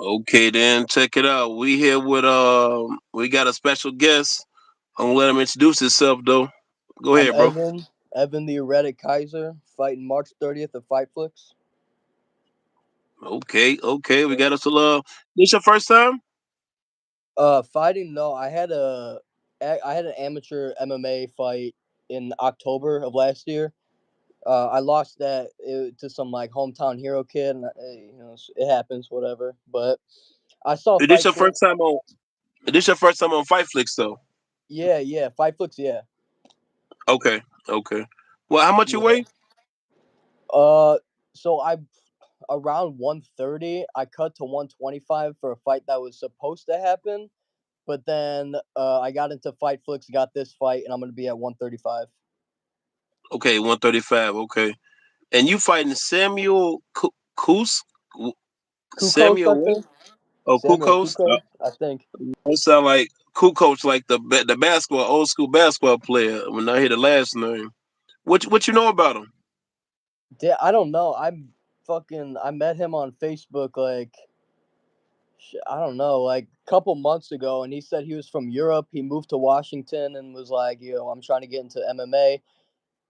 Okay, then check it out. We here with we got a special guest. I'm gonna let him introduce himself though. Go I'm ahead, bro. Evan the Erratic Keiser, fighting March 30th at Fightflix. Okay, okay. We Yeah. got us a this your first time? Fighting? No, I had an amateur MMA fight in October of last year. I lost to some like hometown hero kid, and it happens, whatever. But I saw This your Fightflix. first time on this your first time on Fightflix though. Yeah, Fightflix, yeah, Okay, okay. Well, how much you yeah. weigh? Uh, so I around 130. I cut to 125 for a fight that was supposed to happen, but then I got into Fightflix, got this fight, and I'm gonna be at 135. Okay, 135. Okay, and you fighting Samuel Kus? Kukos, I Samuel what? think. Oh, Samuel Kukos. Kukos, I think. It sound like Kukos, like the basketball old school basketball player. When I hear the last name, what you know about him? Yeah, I don't know. I met him on Facebook like I don't know, like a couple months ago, and he said he was from Europe. He moved to Washington and was like, I'm trying to get into MMA.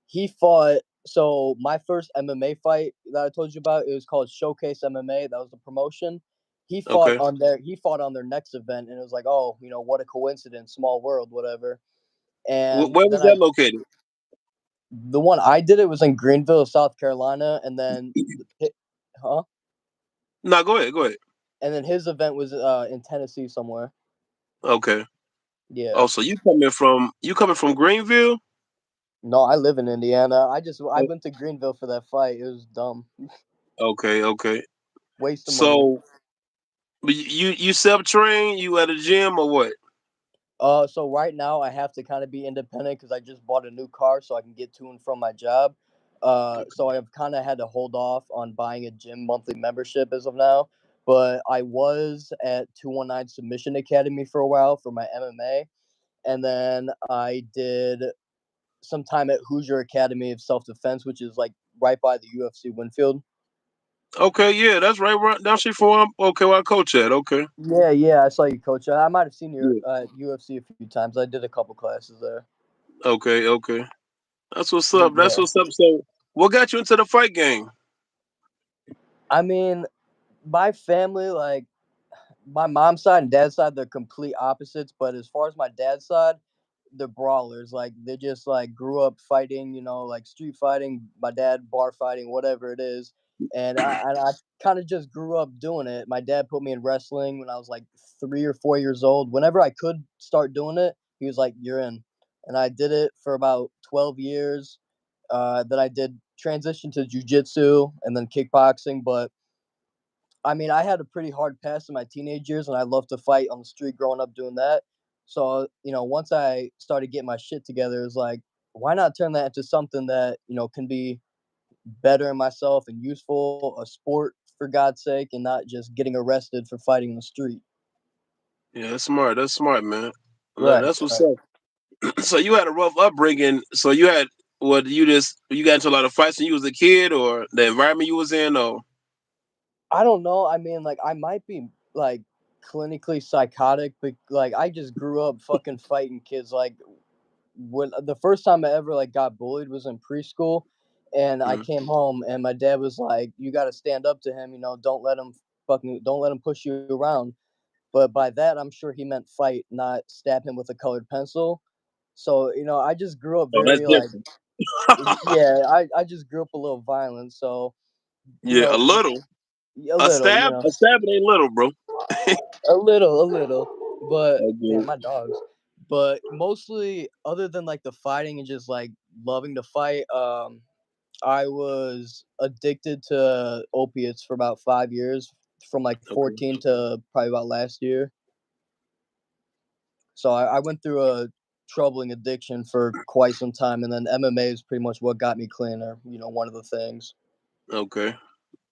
He fought. So my first MMA fight that I told you about, it was called Showcase MMA. That was the promotion. Okay, He fought on their next event, and it was like, oh, what a coincidence, small world, whatever. And Where was then I that located? the one I did, it was in Greenville, South Carolina, and then huh? No, go ahead, go ahead. And then his event was in Tennessee somewhere. Okay. Yeah. Oh, so you coming from Greenville? No, I live in Indiana. I went to Greenville for that fight. It was dumb. Okay, okay. Waste of money. So but you self train? You at a gym or what? So right now I have to kind of be independent because I just bought a new car so I can get to and from my job. So I've kind of had to hold off on buying a gym monthly membership as of now. But I was at 219 Submission Academy for a while for my MMA, and then I did some time at Hoosier Academy of Self Defense, which is like right by the UFC Winfield. Okay, yeah, that's right down street from okay, where I coach at. Okay. Yeah, I saw you, coach. I might have seen you Yeah. at UFC a few times. I did a couple classes there. Okay, okay. That's what's But up. That's yeah, what's up. So what got you into the fight game? I mean, my family, like my mom's side and dad's side, they're complete opposites. But as far as my dad's side, they're brawlers. Like they just like grew up fighting, like street fighting. My dad bar fighting, whatever it is. And I kind of just grew up doing it. My dad put me in wrestling when I was like 3 or 4 years old. Whenever I could start doing it, he was like, "You're in," and I did it for about 12 years. Then I did transition to jujitsu and then kickboxing, but I mean, I had a pretty hard past in my teenage years, and I loved to fight on the street growing up doing that. So, once I started getting my shit together, it was like, why not turn that into something that, can be better in myself and useful, a sport for God's sake, and not just getting arrested for fighting in the street. Yeah, that's smart. That's smart, man. Right, That's what's right. up. So you had a rough upbringing. So you had what you got into a lot of fights when you was a kid, or the environment you was in, or I don't know. I mean, like, I might be like clinically psychotic, but like, I just grew up fucking fighting kids. Like, when the first time I ever like got bullied was in preschool, and I mm, came home and my dad was like, "You got to stand up to him. Don't let him push you around." But by that, I'm sure he meant fight, not stab him with a colored pencil. So I just grew up oh, that's very like, different. yeah, I just grew up a little violent. So you Yeah, a know, little. a A little, stab, a stab it ain't little, bro. a little. But Okay, damn, my dogs. But mostly, other than like the fighting and just like loving to fight, I was addicted to opiates for about 5 years, from like okay, 14 to probably about last year. So I went through a troubling addiction for quite some time, and then MMA is pretty much what got me clean, or one of the things. okay.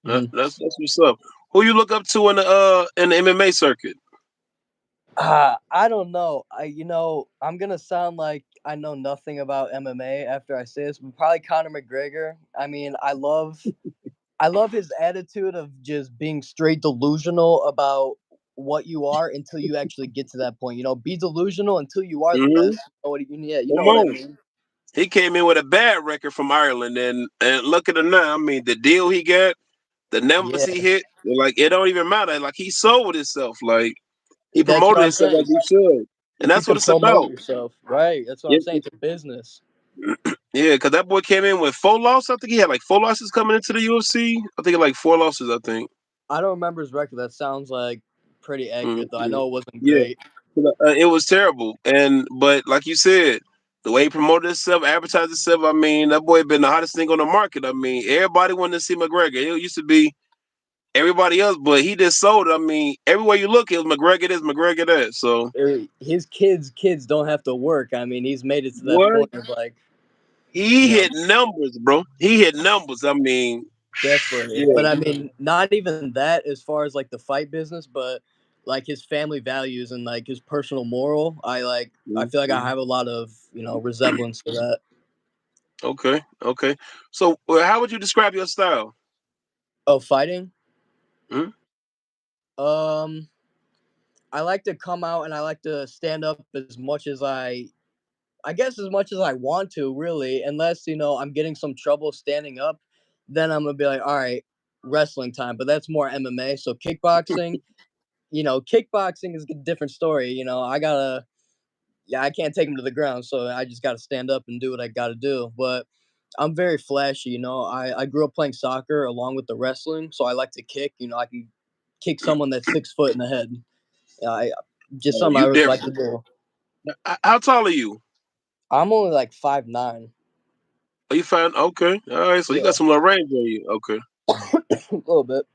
Mhm. That's what's up. Who you look up to in the MMA circuit? I don't know. I'm gonna sound like I know nothing about MMA after I say this, but probably Conor McGregor. I mean, I love. I love his attitude of just being straight delusional about what you are until you actually get to that point. Be delusional until you are the Hmm. best. Yeah, you Come know what I on. mean. He came in with a bad record from Ireland, and look at him now. I mean, the deal he got, the numbers Yeah, he hit, like it don't even matter. Like he sold himself. Like he that's what promoted I'm himself saying. like he should, and If you that's what can it's promote about. yourself, right? That's what I'm Yeah, saying. It's a business. yeah, because that boy came in with 4 losses. I think he had like 4 losses coming into the UFC. I think like 4 losses. I think. I don't remember his record. That sounds like pretty accurate, though. I Yeah, know it wasn't yeah. great. It was terrible, and but like you said, the way he promoted himself, advertised himself. I mean, that boy been the hottest thing on the market. I mean, everybody wanted to see McGregor. It used to be everybody else, but he just sold it. I mean, everywhere you look, it was McGregor this, McGregor that. So His kids don't have to work. I mean, he's made it to that what? point of like, He you know, hit numbers, bro. He hit numbers. I mean, definitely. yeah. But I mean, not even that as far as like the fight business, but like his family values and like his personal moral. I feel like I Mhm. have a lot of, resemblance to that. Okay, okay. So, how would you describe your style? Oh, fighting? Hmm? Um, I like to come out and I like to stand up as much as I guess as much as I want to, really, unless, I'm getting some trouble standing up, then I'm gonna be like, all right, wrestling time. But that's more MMA. So kickboxing, kickboxing is a different story. Yeah, I can't take him to the ground, so I just got to stand up and do what I got to do. But I'm very flashy. I grew up playing soccer along with the wrestling, so I like to kick. I can kick someone that's 6 foot in the head. I just Oh, something I you really like to different. do. How tall are you? I'm only like 5'9". Are you fine? Okay, all right. So you got Yeah, some little range on you. Okay, a little bit.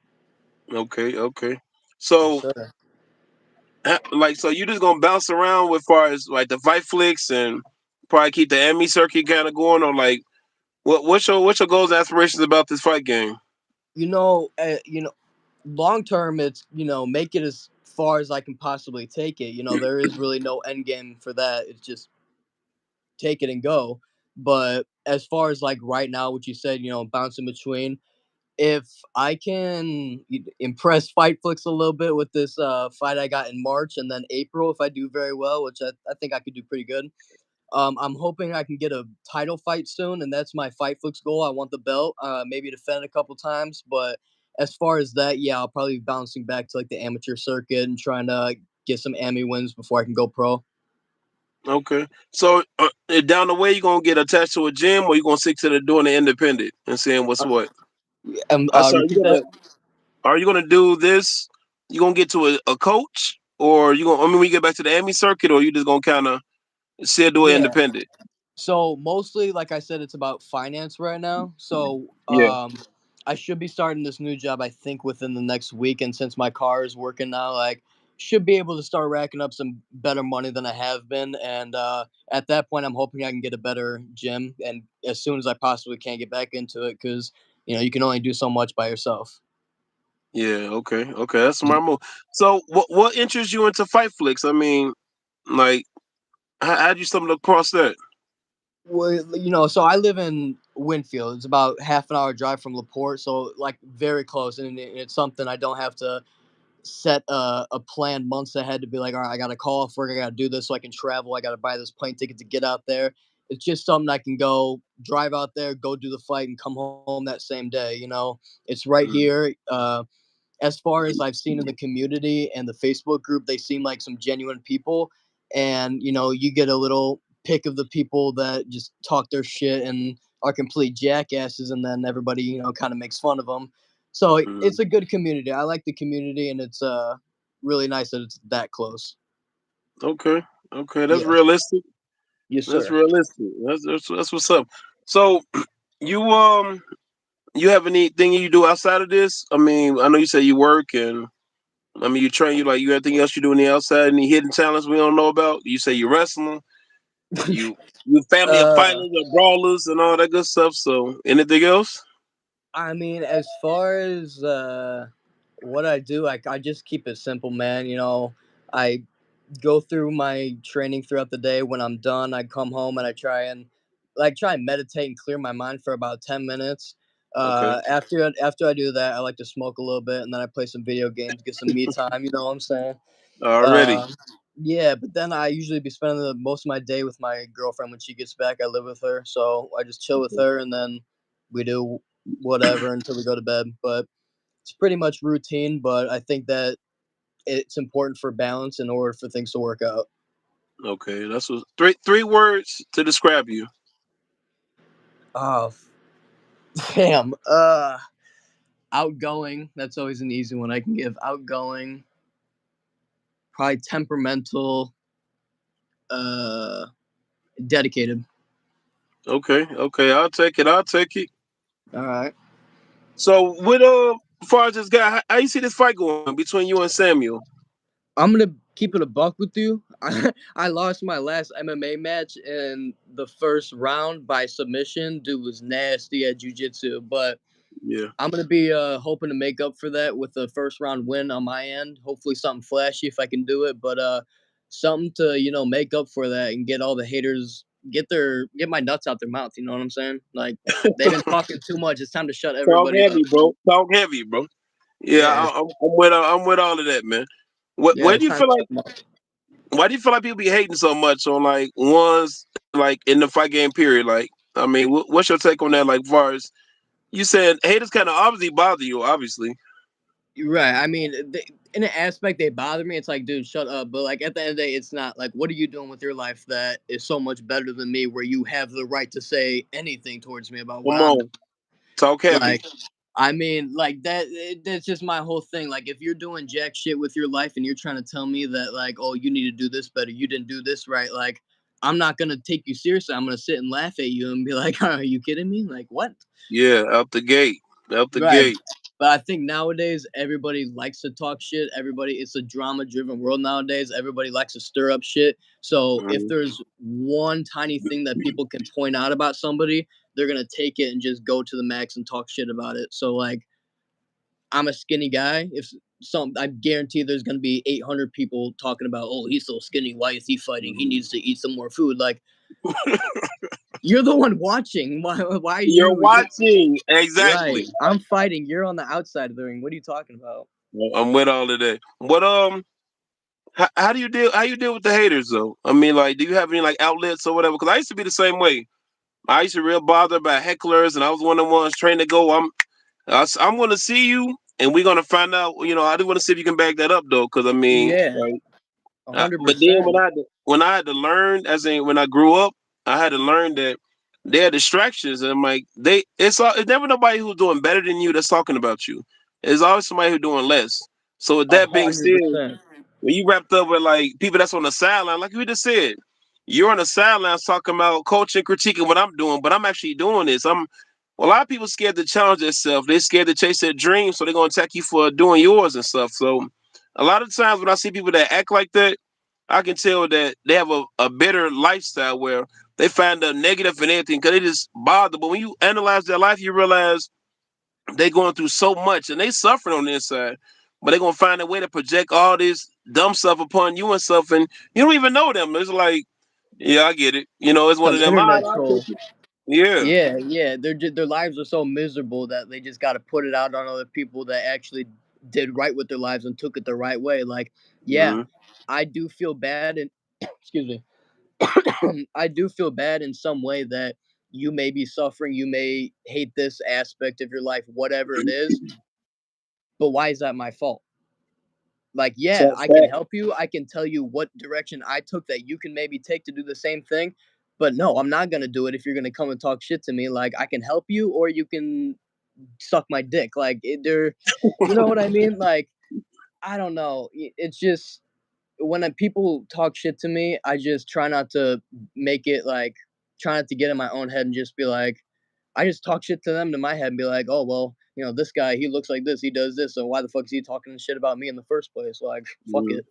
okay, okay. Yes, So, sir. like, so you just gonna bounce around with far as like the Fightflix and probably keep the Emmy circuit kind of going, or like what's your goals and aspirations about this fight game? Long term, it's make it as far as I can possibly take it. There is really no end game for that. It's just take it and go. But as far as like right now, what you said, bouncing between, if I can impress Fightflix a little bit with this fight I got in March and then April, if I do very well, which I think I could do pretty good. I'm hoping I can get a title fight soon, and that's my Fightflix goal. I want the belt, maybe defend a couple times. But as far as that, yeah, I'll probably be bouncing back to like the amateur circuit and trying to get some Emmy wins before I can go pro. Okay, so down the way you gonna get attached to a gym, or you gonna stick to the doing the independent and seeing what's Uh, what? I saw you Repeat that. gonna Are you gonna do this? You gonna get to a coach, or you gonna? I mean, when you get back to the Emmy circuit, or you just gonna kind of still do it Yeah. independent? So mostly, like I said, it's about finance right now. So Yeah, I should be starting this new job. I think within the next week, and since my car is working now, like should be able to start racking up some better money than I have been. And at that point, I'm hoping I can get a better gym, and as soon as I possibly can get back into it, because you can only do so much by yourself. yeah. Okay, okay. That's a smart move. So, what interests you into Fight Flicks? I mean, like, how'd you stumble across that? Well, so I live in Winfield. It's about half an hour drive from Laporte, so like very close, and it's something I don't have to set a plan months ahead to be like, all right, I got to call off work, I got to do this so I can travel, I got to buy this plane ticket to get out there. It's just something I can go drive out there, go do the fight, and come home that same day. It's right Mm, here. As far as I've seen in the community and the Facebook group, they seem like some genuine people. And, you get a little pick of the people that just talk their shit and are complete jackasses, and then everybody, kind of makes fun of them. So it's mm. a good community. I like the community, and it's really nice that it's that close. Okay, okay. That's Yeah. realistic. Yes, That's sir. realistic. That's what's up. So, you you have anything you do outside of this? I mean, I know you say you work and I mean, you train. You like you anything else you do on the outside? Any hidden talents we don't know about? You say you wrestling. You you family of uh, fighters or brawlers and all that good stuff. So anything else? I mean, as far as what I do, I just keep it simple, man. I go through my training throughout the day. When I'm done, I come home and I try and meditate and clear my mind for about 10 minutes. Okay. After I do that, I like to smoke a little bit, and then I play some video games, get some me time. You know what I'm saying? Already. Uh, yeah, but then I usually be spending the most of my day with my girlfriend when she gets back. I live with her, so I just chill with her, and then we do whatever until we go to bed. But it's pretty much routine. But I think that it's important for balance in order for things to work out. Okay. That's what three words to describe you. Oh, damn. Outgoing. That's always an easy one I can give. Outgoing. Probably temperamental. Uh, dedicated. Okay. Okay. I'll take it. I'll take it. All right. So with as far as this guy, how you see this fight going between you and Samuel? I'm gonna keep it a buck with you. I lost my last MMA match in the first round by submission. Dude was nasty at jujitsu, but Yeah. I'm gonna be hoping to make up for that with a first round win on my end. Hopefully something flashy if I can do it, but something to make up for that and get all the haters get my nuts out their mouth. You know what I'm saying? Like they've been talking too much. It's time to shut Talk everybody up. heavy, bro. Talk heavy, bro. Yeah, Yeah, I'm with all of that, man. What yeah, where do it's you time feel to like? shut them up. Why do you feel like people be hating so much on like ones like in the fight game period? Like, I mean, what's your take on that? Like, far as you said, haters kind of obviously bother you, obviously. Right. I mean, in an aspect, they bother me. It's like, dude, shut up. But like at the end of the day, it's not like, what are you doing with your life that is so much better than me, where you have the right to say anything towards me about what Come I'm doing? on, talk heavy. Like, I mean, like that. That's just my whole thing. Like, if you're doing jack shit with your life and you're trying to tell me that, like, oh, you need to do this better, you didn't do this right. Like, I'm not gonna take you seriously. I'm gonna sit and laugh at you and be like, are you kidding me? Like, what? Yeah, out the gate, out the Right. gate. But I think nowadays everybody likes to talk shit. Everybody, it's a drama driven world nowadays. Everybody likes to stir up shit. So if Mhm. there's one tiny thing that people can point out about somebody, they're gonna take it and just go to the max and talk shit about it. So like I'm a skinny guy. If I guarantee there's gonna be 800 people talking about, oh, he's so skinny. Why is he fighting? He needs to eat some more food. Like you're the one watching. Why are You're you? watching Right. exactly. I'm fighting. You're on the outside of the ring. What are you talking about? I'm with all of that. What how do you deal? How you deal with the haters though? I mean, like, do you have any like outlets or whatever? Because I used to be the same way. I used to real bothered by hecklers, and I was one of the ones trained to go. I'm going to see you, and we're going to find out. You know, I do want to see if you can back that up though, because I mean, Yeah, like, a hundred but then percent. when I had to learn, as in when I grew up, I had to learn that they are distractions, and I'm like, it's never nobody who's doing better than you that's talking about you. It's always somebody who's doing less. So with A that being hundred said, percent. when you wrapped up with like people that's on the sideline, like you just said, you're on the sidelines talking about coaching, critiquing what I'm doing, but I'm actually doing this. A lot of people scared to challenge themselves. They're scared to chase their dreams, so they're gonna attack you for doing yours and stuff. So a lot of times when I see people that act like that, I can tell that they have a better lifestyle where they find the negative in everything because they just bother. But when you analyze their life, you realize they going through so much and they suffering on the inside, but they gonna find a way to project all this dumb stuff upon you and stuff, and you don't even know them. It's like, yeah, I get it. You know, it's one of Some them. All right, internet I'll take troll. it. Yeah. Yeah, yeah. Their lives are so miserable that they just got to put it out on other people that actually did right with their lives and took it the right way. Like, yeah, Mhm. I do feel bad, and excuse me, I do feel bad in some way that you may be suffering. You may hate this aspect of your life, whatever it is. But why is that my fault? Like, yeah, So I can fact. help you. I can tell you what direction I took that you can maybe take to do the same thing. But no, I'm not gonna do it if you're gonna come and talk shit to me. Like, I can help you, or you can suck my dick. Like, you know what I mean? Like, I don't know. It's just when people talk shit to me, I just try not to make it like try not to get in my own head and just be like, I just talk shit to them to my head and be like, oh well, this guy he looks like this, he does this, so why the fuck is he talking shit about me in the first place? Like, fuck Mhm. it.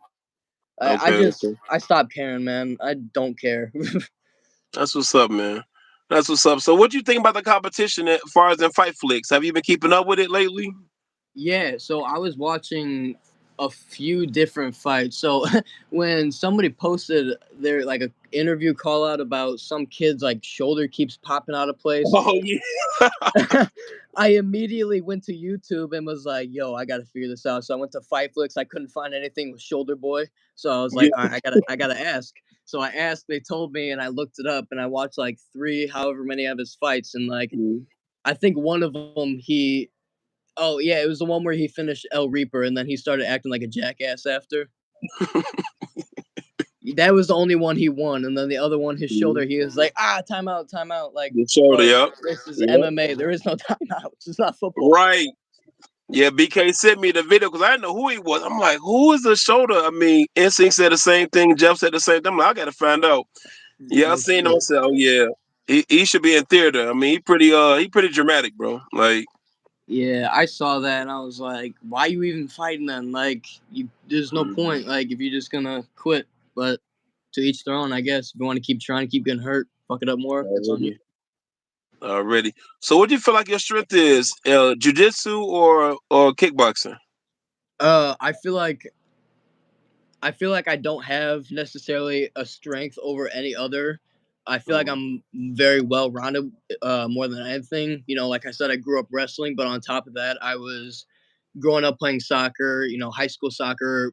I Okay, just okay. I stopped caring, man. I don't care. That's what's up, man. That's what's up. So, what do you think about the competition as far as in Fightflix? Have you been keeping up with it lately? Yeah, so I was watching. a few different fights. So when somebody posted their like a interview call out about some kid's like shoulder keeps popping out of place, Oh yeah. I immediately went to YouTube and was like, "Yo, I gotta figure this out." So I went to Fightflix. I couldn't find anything with Shoulder Boy, so I was like, Yeah. "All right, I gotta ask." So I asked. They told me, and I looked it up, and I watched like three, however many of his fights, and like Mhm. I think one of them he. Oh yeah, it was the one where he finished El Reaper, and then he started acting like a jackass after. That was the only one he won, and then the other one, his shoulder, Mhm. he was like, timeout, timeout. Like, The shoulder, bro, yep. this is Yep. MMA. There is no timeouts. It's not football. Right. Yeah, BK sent me the video because I didn't know who he was. I'm like, who is the shoulder? I mean, Instinct said the same thing. Jeff said the same thing. I'm like, I gotta find out. Yeah, I No seen him. I shit. said, oh yeah, he should be in theater. I mean, he pretty dramatic, bro. Like, Yeah, I saw that and I was like, why you even fighting then? Like, there's no mm, point. Like, if you're just gonna quit. But to each their own, I guess. If you want to keep trying to keep getting hurt, fuck it up more. It's on you. already, already. So, what do you feel like your strength is? Jiu-jitsu or kickboxing? Uh, I feel like I feel like I don't have necessarily a strength over any other. I feel like Mm, I'm very well rounded, more than anything. You know, like I said, I grew up wrestling, but on top of that, I was growing up playing soccer. You know, high school soccer,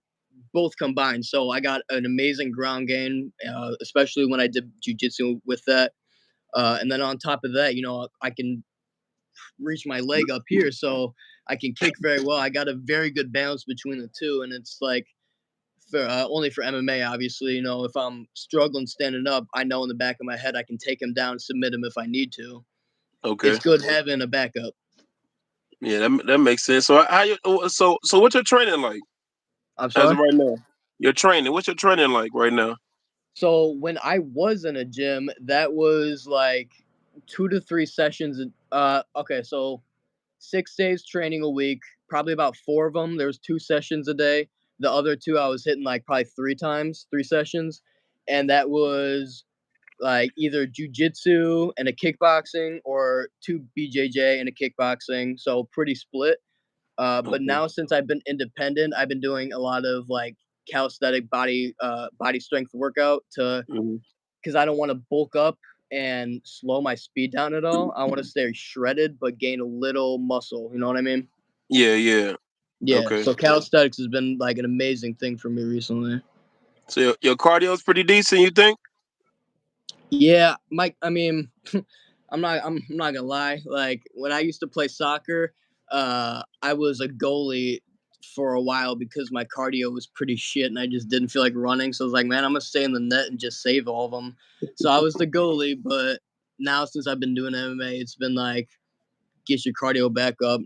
both combined. So I got an amazing ground game, especially when I did jujitsu with that. And then on top of that, you know, I can reach my leg up here, so I can kick very well. I got a very good balance between the two, and it's like for only for MMA, obviously. You know, if I'm struggling standing up, I know in the back of my head I can take him down, submit him if I need to. It's okay. good having a backup. Yeah, that makes sense. So, so what's your training like I'm as of sorry. right now? Your training. What's your training like right now? So when I was in a gym, that was like 2 to 3 sessions. Okay, so 6 days training a week, probably about four of them. There was 2 sessions a day. The other two I was hitting like probably three times, 3 sessions, and that was like either jujitsu and a kickboxing or two BJJ and a kickboxing. So pretty split. But Okay. now since I've been independent, I've been doing a lot of like calisthenic body strength workout to Mhm. because I don't want to bulk up and slow my speed down at all. I want to stay shredded but gain a little muscle. You know what I mean? Yeah, yeah. Yeah. Okay. So calisthenics has been like an amazing thing for me recently. So your cardio is pretty decent, you think? Yeah, Mike. I mean, I'm not gonna lie. Like when I used to play soccer, I was a goalie for a while because my cardio was pretty shit and I just didn't feel like running. So I was like, man, I'm gonna stay in the net and just save all of them. So I was the goalie, but now since I've been doing MMA, it's been like get your cardio back up.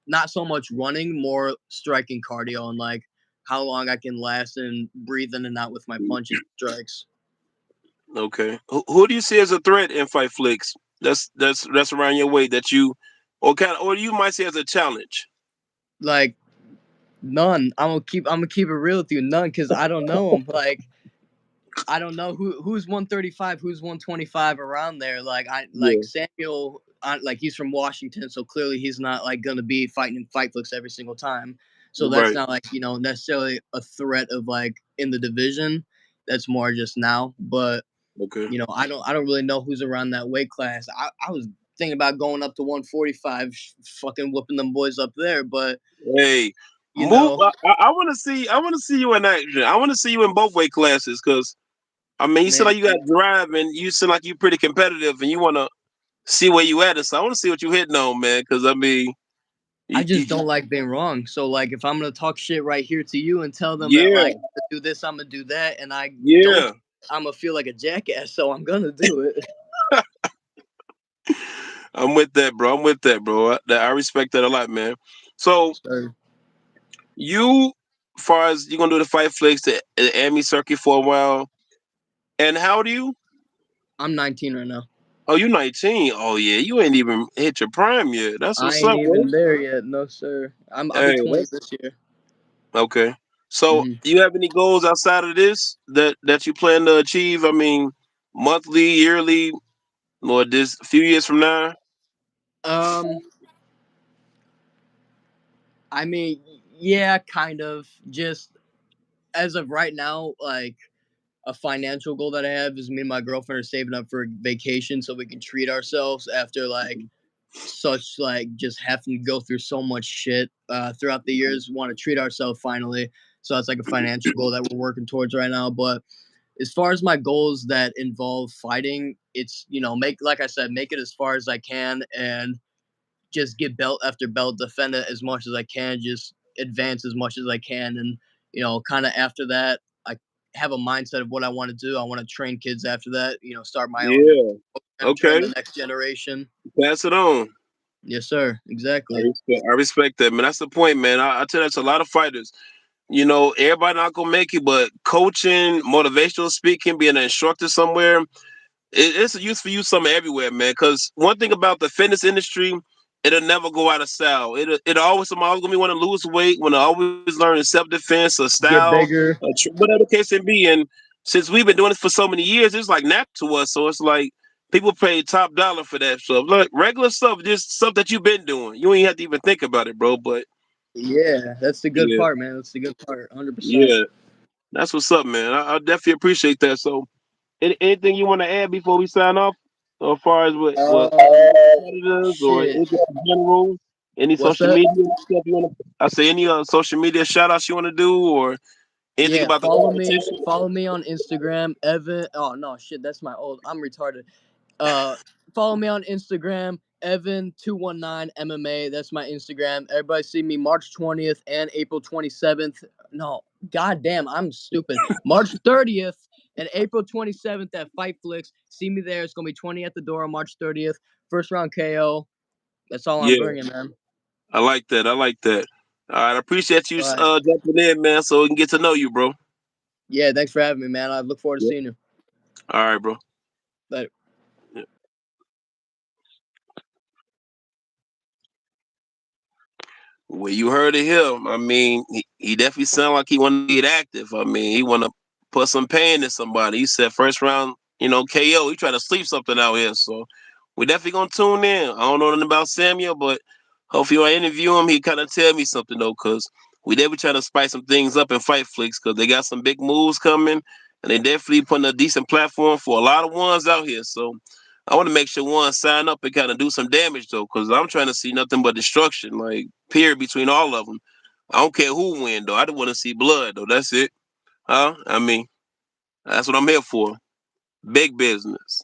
Not so much running, more striking cardio and like how long I can last and breathe in and out with my punches strikes. Okay. Who do you see as a threat in Fight Flicks? That's around your weight that you, or you might say as a challenge. Like none. I'm gonna keep it real with you. None, because I don't know them. Like I don't know who's 135, who's 125 around there. Like I like Yeah. Samuel. Like he's from Washington, so clearly he's not like gonna be fighting in fight flicks every single time. So that's Right. not like necessarily a threat of like in the division. That's more just now. But Okay. I don't really know who's around that weight class. I was thinking about going up to 145, fucking whooping them boys up there. But Hey, you move. know, I want to see. I want to see you in action. I want to see you in both weight classes because I mean, you seem man, like you got drive and you seem like you pretty competitive and you want to see where you at. And so I want to see what you hitting on, man. Because I mean, I you, just don't like being wrong. So like if I'm gonna talk shit right here to you and tell them that yeah, like I'm gonna do this, I'm gonna do that, and I don't, yeah. I'm gonna feel like a jackass. So I'm gonna do it. I'm with that, bro. I'm with that, bro. I respect that a lot, man. So So you, far as you're gonna do the fight flicks, the Emmy circuit for a while, and how old are you? I'm 19 right now. Oh, you 19. Oh yeah, you ain't even hit your prime yet. That's I what's ain't up, bro. even there yet. No sir. I'll be Hey, 20 that's this year. okay. So, hmm do you have any goals outside of this that you plan to achieve? I mean, monthly, yearly, or this a few years from now? Um, I mean. Yeah, kind of. Just as of right now, like a financial goal that I have is me and my girlfriend are saving up for a vacation so we can treat ourselves after like such like just having to go through so much shit throughout the years. We want to treat ourselves finally. So that's like a financial goal that we're working towards right now. But as far as my goals that involve fighting, it's make like I said, make it as far as I can and just get belt after belt, defend it as much as I can, just advance as much as I can, and kind of after that, I have a mindset of what I want to do. I want to train kids after that. Start my own Yeah. program, Okay. train the next generation. Pass it on. Yes, sir. Exactly. I respect that, man. That's the point, man. I tell that to a lot of fighters. Everybody not gonna make it, but coaching, motivational speaking, being an instructor somewhere, it's a use for you somewhere everywhere, man. Because one thing about the fitness industry, it'll never go out of style. It always I'm always gonna be want to lose weight, want to always learn self defense or Get style, bigger. whatever the case may be. And since we've been doing this for so many years, it's like natural to us. So it's like people pay top dollar for that stuff. Like regular stuff, just stuff that you've been doing. You ain't have to even think about it, bro. But Yeah, that's the good yeah, part, man. That's the good part. 100%. yeah, that's what's up, man. I definitely appreciate that. So, anything you want to add before we sign off, as far as what competitors or Shit. anything in general, any What's social that? media stuff you want to? I say any social media shout outs you want to do or anything Yeah, about the follow me. competition. Follow me on Instagram, Evan. Oh no, shit, that's my old. I'm retarded. Uh, Follow me on Instagram, Evan219 MMA. That's my Instagram. Everybody see me March 20th and April 27th. No, goddamn, I'm stupid. March 30th and April 27th at Fightflix. See me there. It's gonna be 20 at the door on March 30th. First round KO. That's all I'm Yeah, bringing, man. I like that. I like that. All right, I appreciate you All right. jumping in, man, so we can get to know you, bro. Yeah, thanks for having me, man. I look forward to Yeah. seeing you. All right, bro. Later. Yeah. Well, you heard of him. I mean, he definitely sound like he want to get active. I mean, he want to put some pain in somebody. He said first round, KO. He trying to sleep something out here. So we definitely gonna tune in. I don't know nothing about Samuel, but hopefully when I interview him, he kind of tell me something though, cause we definitely trying to spice some things up in Fightflix, cause they got some big moves coming, and they definitely putting a decent platform for a lot of ones out here. So I want to make sure one sign up and kind of do some damage though, because I'm trying to see nothing but destruction, like period between all of them. I don't care who win though. I just want to see blood though. That's it. Huh? I mean, that's what I'm here for. Big business.